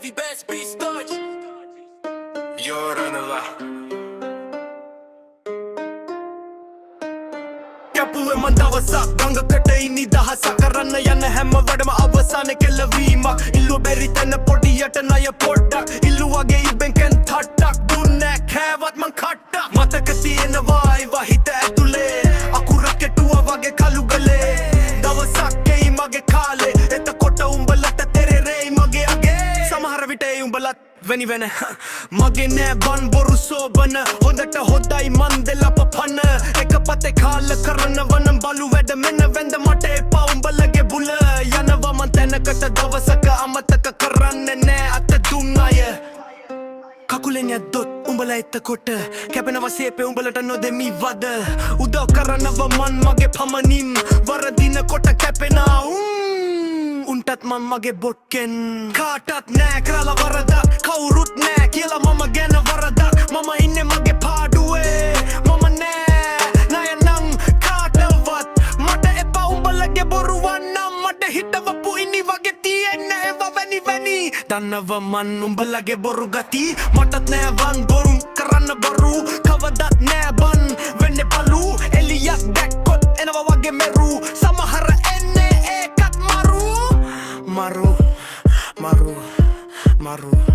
heavy bass beat starch. Yoranova. කැපුවේ මන් දවසක් ගඟකට ඉනි දහසක් කරන්න යන හැම වැඩම අවසානයේ කෙලවීමක් ඉල්ලුව බැරි තැන පොඩියට ණය පොඩ්ඩක් ඉල්ලුවගේ ඉබෙන් කෙන් තට්ටක් දුන්නේ කෑවත් මං කට්ටක් මතක තියෙනවා ඒවා හිත ඇතුලේ අකුරක් කෙටුවා වගේ කළු ගලේ දවසක් එයි මගේ කාලේ එතකොට උඹලට තෙරෙරෙයි මගේ අගේ සමහර විට ඒ උඹලත් වෙනි වෙන මගේ නෑ බන් බොරු සෝබන හොඳට හොදයි මන් දෙලා පපන එක පතේ කාල කරන වනම් බලු වැඩ මෙන්න වෙන්ද මට එපා උඹලගේ බුල යනවා මන් තැනකට දවසක අමතක කරන්නේ නෑ අත දුන් අය කකුලෙන් යද්දොත් උඹලා එතකොට කැපෙනවා සේපේ උඹලට නොදෙමි වද උදව් කරනවා මන් මගේ පමනින් වරදිනකොට කැපෙනා උන්ටත් මන් මගේ බොට්කෙන් කාටත් නෑ කරලා වරදක් කවුරුත් නෑ කියලා මම ගැන වරදක් මම ඉන්නේ මගේ පාඩුවේ මම නෑ ණය නම් කාටවත් මට එපා උඹලගේ බොරුවන් නම් මට හිතවපු ඉනි වගේ තියෙන්නේ ඒවා වැනි දන්නව මන් උඹලගේ බොරු ගති මටත් නෑ වන් බොරු කරන්න බොරු කවදත් නෑ බන් වෙන්නේ බලු එලියක් දැක්කොත් එනවා වගේ මෙරු සමහර එන්නේ ඒකත් මරු Maru